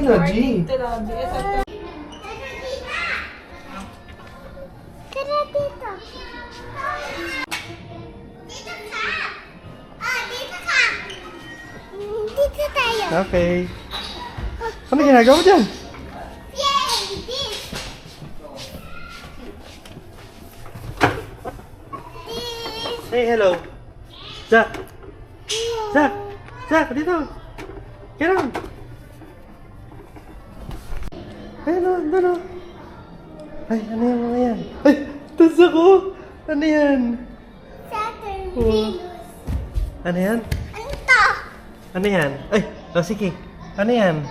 na G. Tara dito. Dito ka. Dito ka. Dito tayo. Okay. Ano ginagawa mo dyan? Yay! This. Hey, hello. Jack. Jack. Jack, dito. Get on. Ay, ano? Ay, ano yung mga yan? Ay, tas ako. Ano yan? Saturn, Oh. Venus. Ano yan? Ano to? Ano yan? Ay, sige. Ano yan?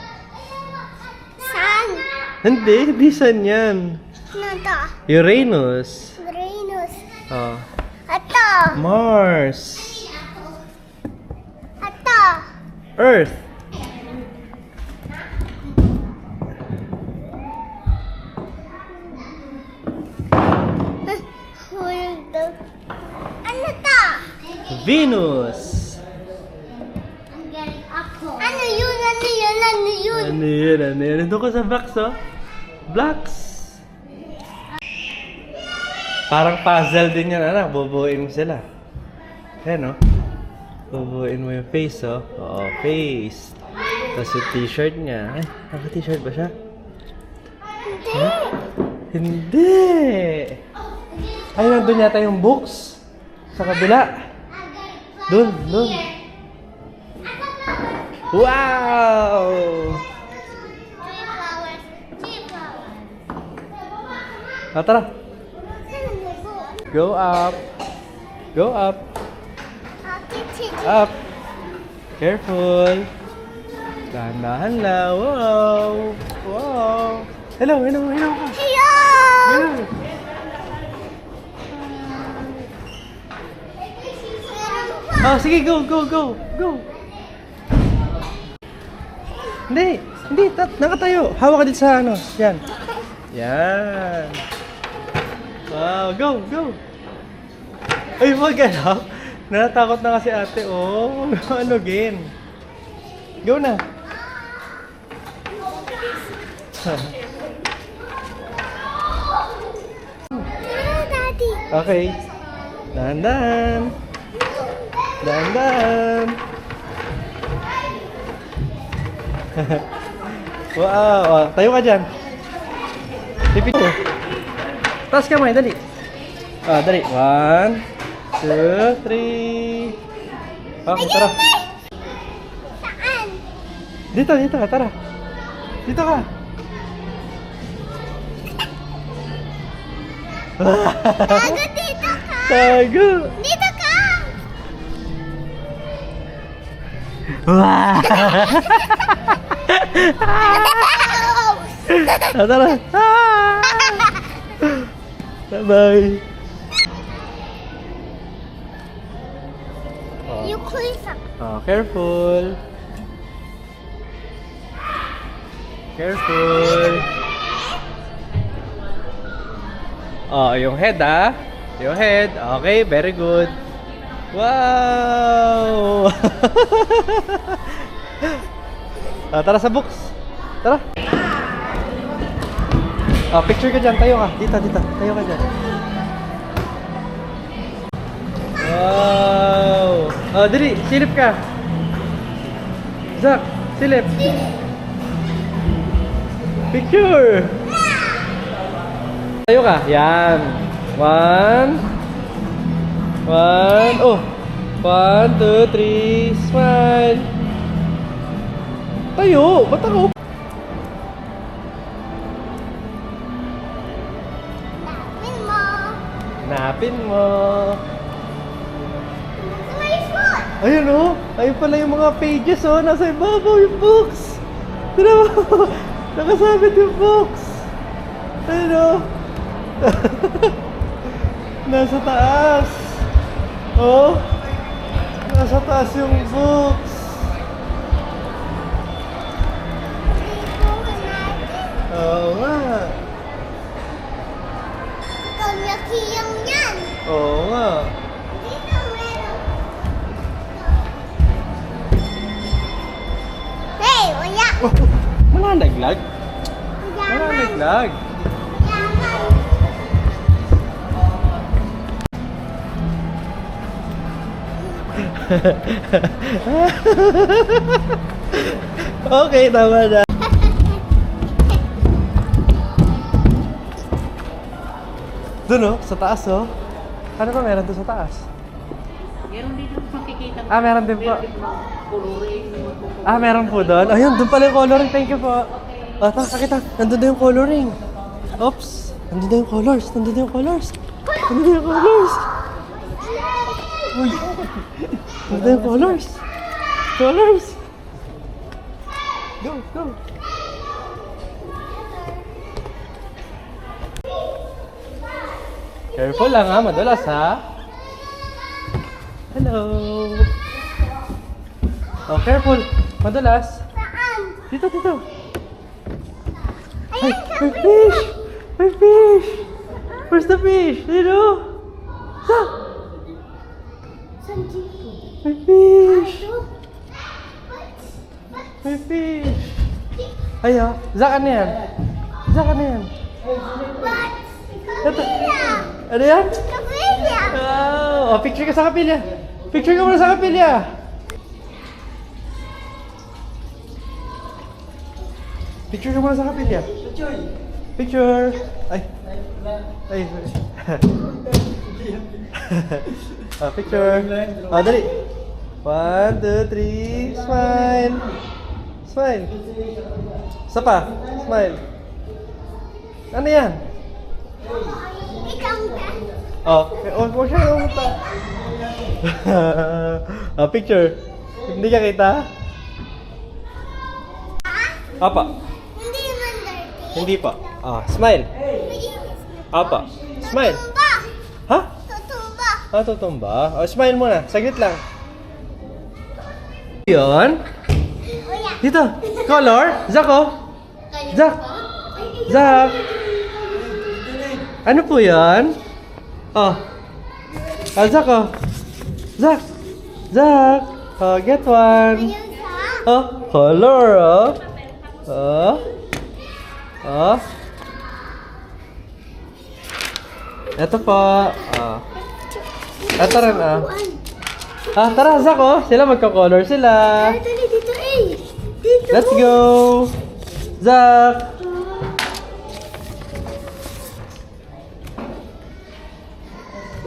Sun. Hindi sun yan. Ano to? Uranus. Venus. Oh. Ito. Mars. Ito. Earth. Ano to? Venus. Ano yun? Ano yun? Ano yun? Ano yan? Ito ko sa box, oh. Blocks. Parang puzzle din yan, anak. Bubuuin mo sila. Ayan, oh. Bubuuin mo yung face, oh. Oo, face. Tapos yung t-shirt niya. Ay, naka-t-shirt ba siya? Hindi. Huh? Hindi. Ay, nandun yata yung books. Sa kabila. Dun. Wow! Tara. Go up. Go up. Up. Careful. Dahan-dahan lang. Wow. Hello ka. Hello! Hello. Oh, sige, go. Hindi, nakatayo. Hawak ka dito sa ano. Yan. Wow, go. Ay, wag ano. Natatakot na kasi ate, oh. Ano again? Go na. Daddy. Okay. Dahan-dahan. Wow. Oh, tayo ka dyan. Tipid mo. Taas kamay, dali. Dali. 1, 2, 3. Okay, tara. Saan? Dito ka, tara. Dito ka. Tago dito ka. Tago. Dito ka. Wow. Tara. Bye-bye. You close up. Careful. Yung head Yung head. Okay, very good. Wow! Tara sa books. Tara. Picture ka dyan. Tayo ka. Dito. Tayo ka dyan. Wow! Dali. Silip ka. Zach, silip. Picture. Tayo ka. Yan. 1. 1, 2, 3, smile. Tayo, ba't ako? Napin mo. My foot. Ayun oh, ayun pala yung mga pages oh, nasa ibabaw yung books. Tira mo, nakasabit yung books. Ayun oh. Nasa taas. Oh, nasa taas yung books. Oo nga. Kanyakiyang yan. Oo nga. Dito meron. Hey, wala. Malalaglag? Yaman. Malalaglag. Yaman. Okay, tama na. Doon oh, sa taas oh. Ano ba meron doon sa taas? Meron dito makikita. Meron din po. Coloring. Meron po doon. Ayun, doon pala yung coloring. Thank you po. Nakakita. Nandun na yung coloring. Oops. Nandun na yung colors. Nandun na yung colors. Nandun na yung colors. Uy. Nandun na yung colors. Colors. Go, go. Careful lang ha, madulas ha. Hello. Oh, careful. Madulas. Saan? Dito, dito. Ay, Ayun, may fish! May fish! Where's the fish? Dito. Sa? Saan dito? May fish! Ito? May fish! Ay, oh. Zak, ano yan? Zak, ano yan? What? Ito. Kapilya! Ano yan? Kapilya! Oh, picture ka sa kapilya. Picture ka muna sa kapilya. Picture ka muna sa kapilya. Picture. Ay. Ay, sorry. Picture. Dali. 1, 2, 3. Smile. Smile. Isa pa. Smile. Ano yan? Ikaw ka? Huwag siya namunta. Picture. Hindi ka kita? Apa. Hindi man dirty. Hindi pa. Smile. Apa. Smile. Tutumba! Ha? Tutumba! Tutumba. Smile muna. Saglit lang. Yun. Kuya! Dito. Color. Zak, oh. Zak. Zak. Ano po yan? Zak, oh. Zak. Zak. Get one. Ayun sa... Color, oh. Ito po. Ito rin, tara, Zak, oh. Sila magka-color sila. Dali, dito eh! Dito! Let's go. Zak.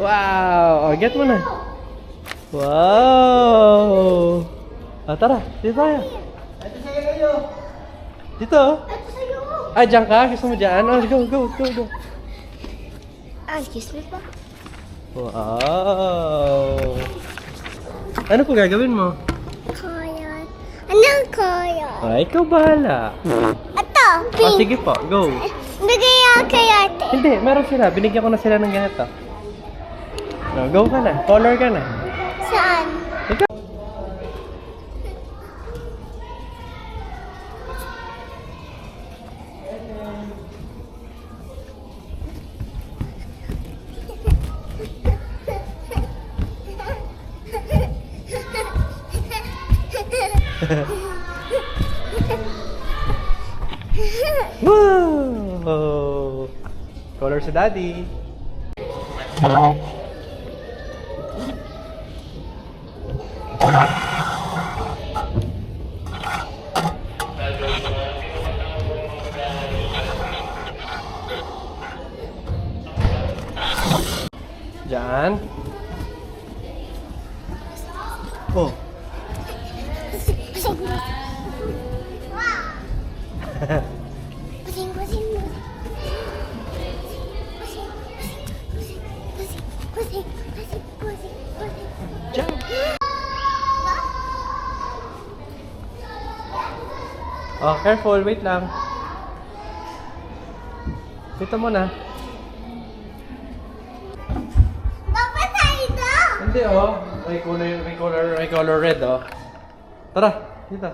Wow. Get mo na. Wow. Tara. Dito tayo. Dito. Ito sa'yo! Diyan ka? Gusto mo dyan? Go. Excuse me po. Wow. Ano po gagawin mo? Koyon. Anong koyon? Ikaw bahala. Ito! Pink! Sige po, go. Bigay ako kay ate. Hindi, meron sila. Binigyan ko na sila ng ganito. Go ka na. Color ka na. Saan? Ikaw. Wow! Color sa daddy. Diyan. Oh. Pusing, pusing, pusing. Pusing, pusing. Diyan. Careful. Wait lang. Dito muna. Bakit tayo daw? Hindi may color red Tara, dito.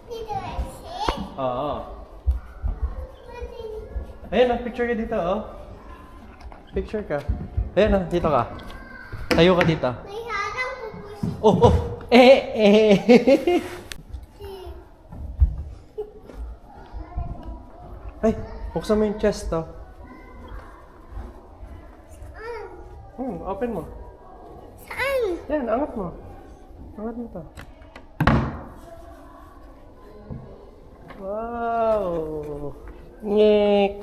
Dito kasi. Oo. Ayan picture ka dito Picture ka. Ayan dito ka. Tayo ka dito. May harang pupusing. Ay, buksan mo yung chest to. Open mo. Saan? Yan, angat mo. Angat mo to. Wow! Nyek!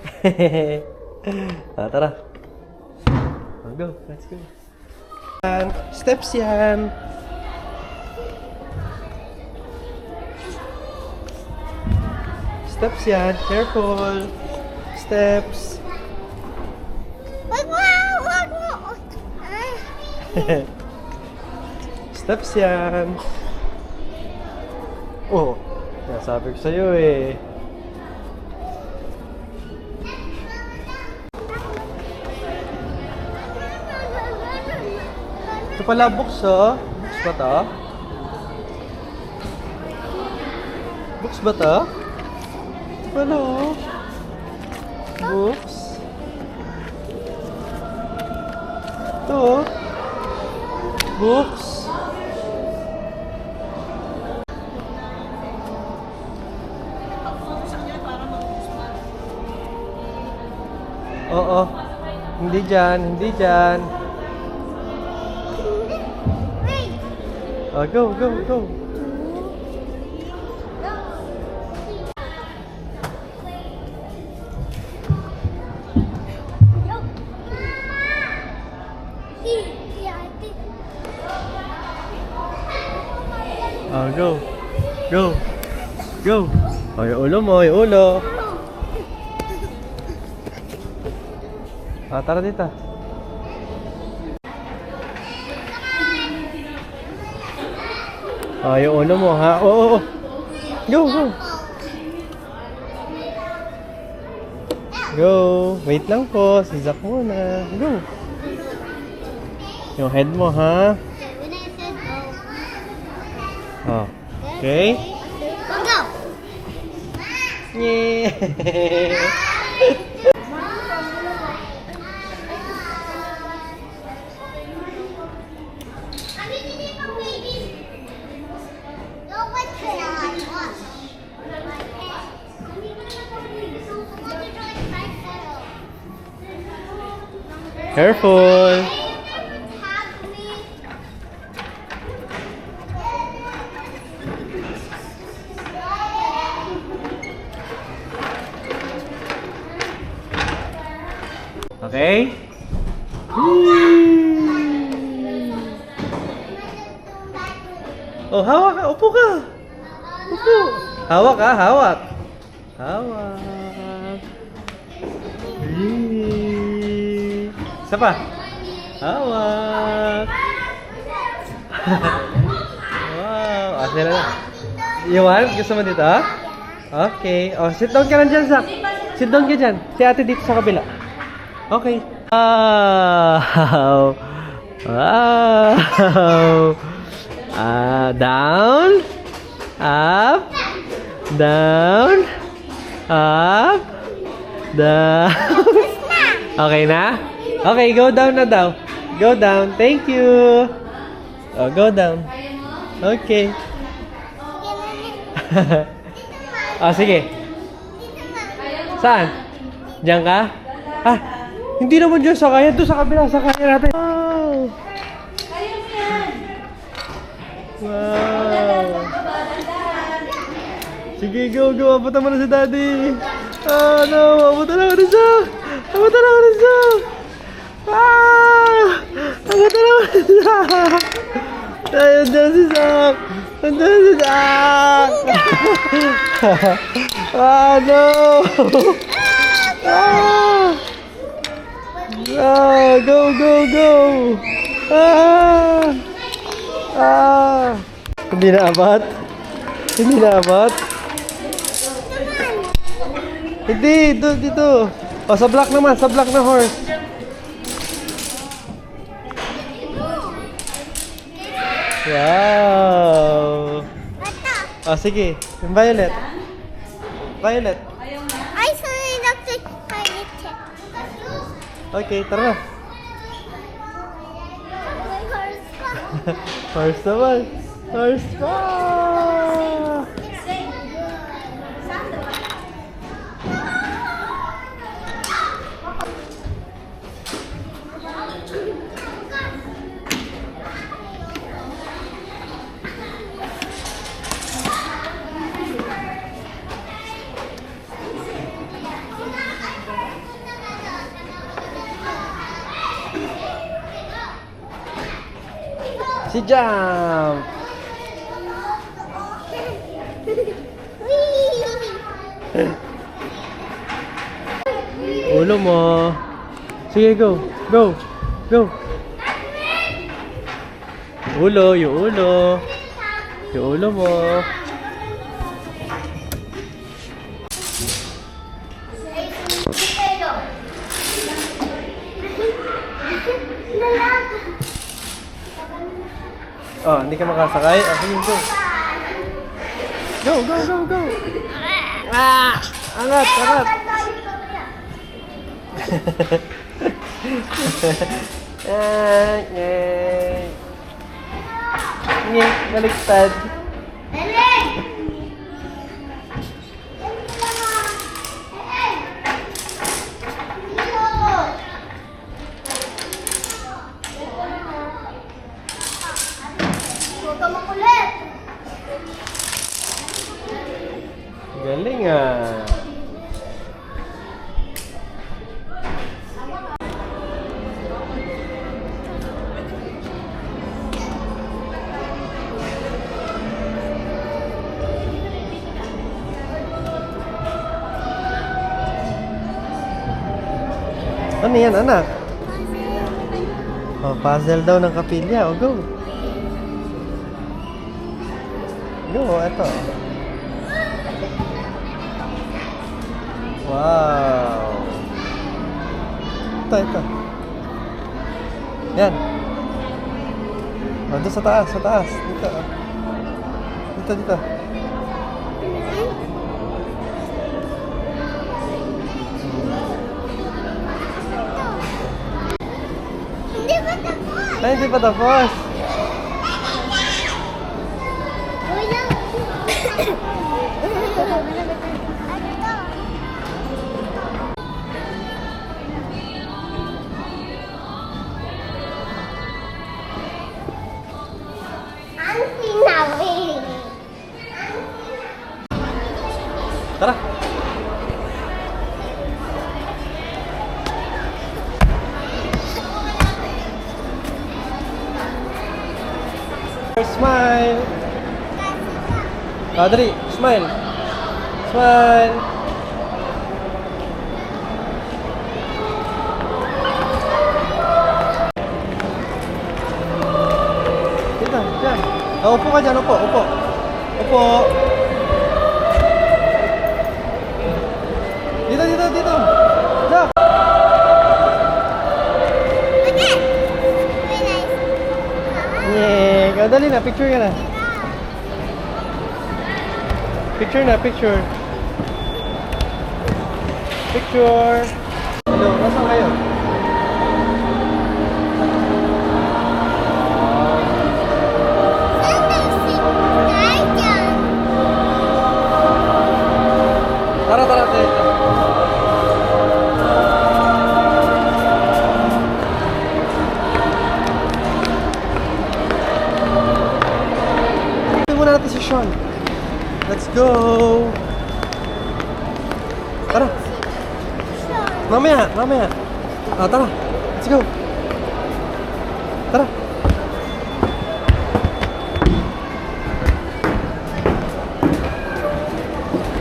Tara. Go, let's go. Steps yan. Steps yan. Careful. Steps. Wag mo! Wag mo! Steps yan. Oh, sabi ko sa'yo eh. Ito pala books oh. Books ba to? Books ba to? Ito pala oh. Books. Ito oh. Books. Oo. Hindi dyan, hindi dyan. Wait! Oh, go, go, go. Oh, go. Go. Go. Oh, yung ulo mo, yung ulo. Ah, tara dito. Ah, yung ulo mo, ha? Oo, oo. Go, go. Go. Wait lang po. Si Zach muna. Go. Yung head mo, ha? When I said go. Oh. Okay. Go! Yeah. Careful. Okay? Oh, hawak ka. Upo ka. Upo. Hawak ka, hawak. Hawak. Isa pa. Hawak. Wow. Ah, sila na. Iwan, gusto mo dito? Okay. Oh, sit down ka lang dyan, Zach. Sit down ka dyan. Si ate dito sa kabila. Okay. Wow. Wow. Down. Up. Down. Up. Down. Okay na? Okay, go down na daw. Go down. Thank you. Oh, go down. Okay. Oh, sige. Saan? Diyan ka? Ah, hindi naman dyan sa kaya. Doon sa kabila. Sa kaya natin. Wow. Wow. Sige, go, go. Abutan mo na si Daddy. Oh, no. Abutan ako na siya. Abutan ako na siya. Ah! Abutan ako na siya. Ayun dyan si Zach. Andyan si Zach. Ah, no. Ah! Ah, go, go, go. Ah! Ah! Hindi na abot? Hindi na abot? Hindi, dito. O, sa block naman, sa block na horse. Wow! O, sige. Yung violet. Violet. I saw it up to Okay, tara na. Horse naman. Horse pa! Si Jump! Ulo mo. Sige, go. Go. Go. Ulo, yung ulo. Yung ulo mo. Oh, hindi ka makasakay? Okay, go. Go, go, go, go. Ah! Angat, angat. Nye, baliktad. Huwag ka makulit. Galing ah. Ano yan, anak? Oh, puzzle daw ng kapilya. Oh, go. Go, eto. Wow. Ito. Yan. Oh, doon sa taas, sa taas. Dito. Dito. Hindi ba tapos? Ay, hindi pa tapos. Kuya. Ang sinawing. Tara. Smile. Ah, dali. Smile. Smile. Dito, dyan. Ah, upo ka dyan, upo. Upo. Dito. Dito. Okay. Very nice. Yeah. Dali na, picture ka na. Picture. Hello, nasaan kayo? Tara, tayo. Tingnan muna natin si Sean. Let's go! Tara! Mamaya! Ah, tara! Let's go! Tara!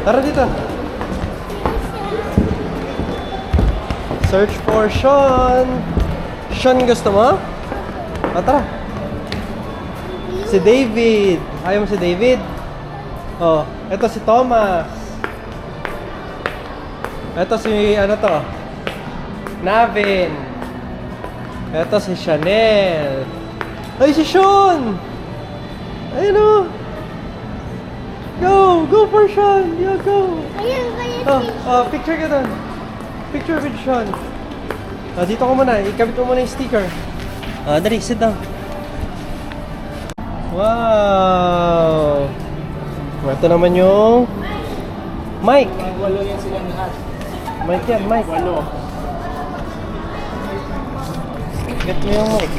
Tara dito! Search for Sean! Sean, gusto mo? Ah, tara! Si David! Ayaw mo si David? Oh, ito si Thomas. Ito si, ano to? Navin. Ito si Chanel. Ay, si Sean! Ayun o. Go for Sean. Yeah, go. Oh, picture ka doon. Picture with Sean. Dito ko muna. Ikabit mo muna yung sticker. Dali, sit down. Wow! Ito naman yung mic. Walo yan silang lahat. Mic yan, mic. Walo. Get mo yung mic.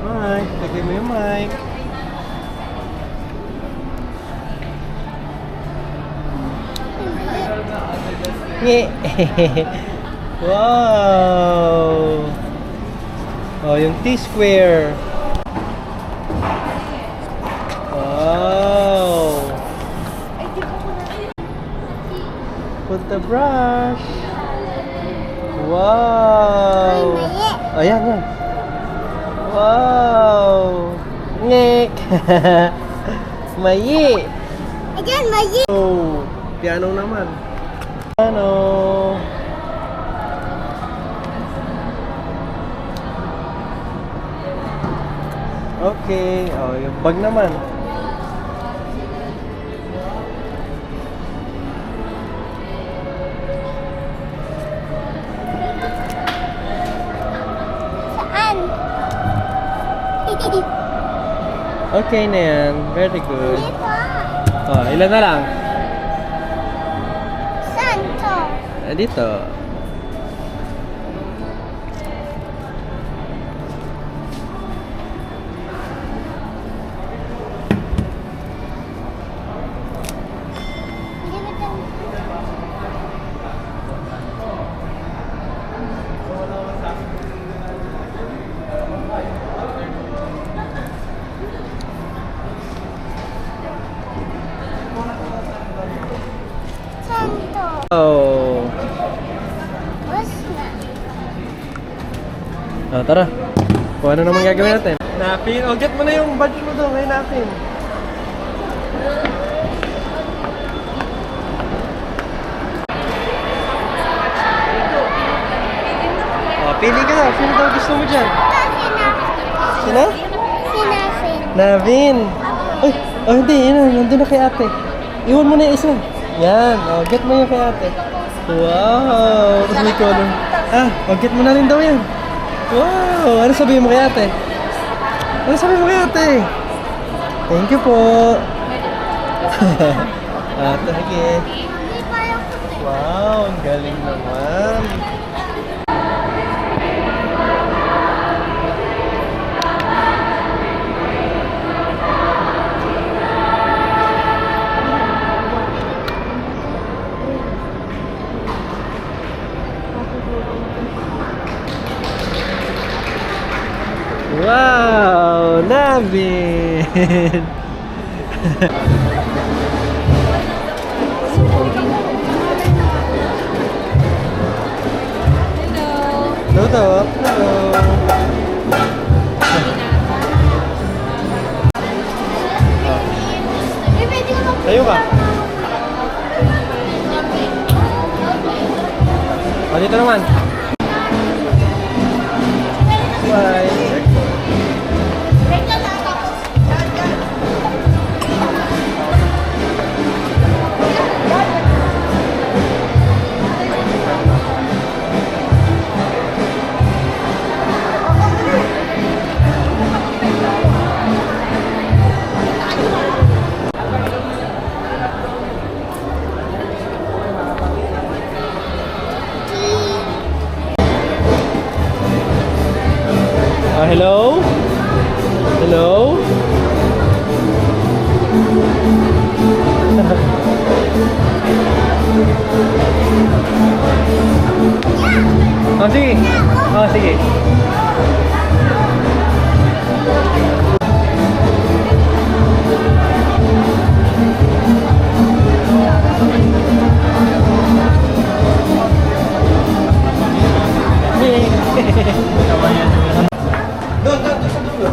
Mic. Lagay mo yung mic. Nye! Wow! Oh, yung T-square. Wow. Put the brush. Wow. Ayan, yan. Wow. Ngek. Mayi. Ayan, mayi. Oh, piano naman. Piano. Okay. Oh, yung bag naman. Saan? Okay na yan. Very good. Dito. Oh, ilan na lang? Saan to? Dito. Hindi ba ito? Saan to? Oh. Bus na. Tara. Kung ano naman gagawin natin. Napin. Oh, get mo na yung badge mo doon. Ngayon natin. Oh, pili ka na. Sino daw gusto mo dyan? Sino? Sinafin. Navin. Uy, oh hindi. Nandun na kay ate. Iwan mo na yung isa. Yan. Oh, get mo yung kay ate. Wow. Tapos may color. Oh, get mo na rin daw yan. Wow. Ano sabihin mo kay ate? Ano sabihin mo kay ate? Thank you po. Sige. Hindi pa yung puti. Wow, ang galing naman. Wow, Navin! Hello. Hello. Tayo ka. O, dito naman. Bye. Hello? Hello? Oh, sige. Oh, sige. Doon sa dulo.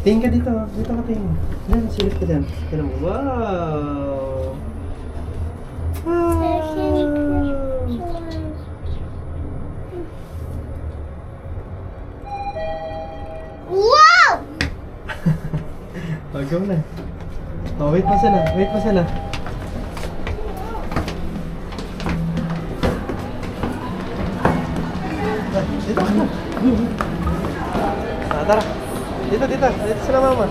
Tingin ka dito. Dito ka tingin. Yan, silip ka dyan. Tignan mo. Wow! Wow! Oh, go na. Oh, wait pa sila. Wait pa sila. Dito ka na. Tara. Dito sila mama.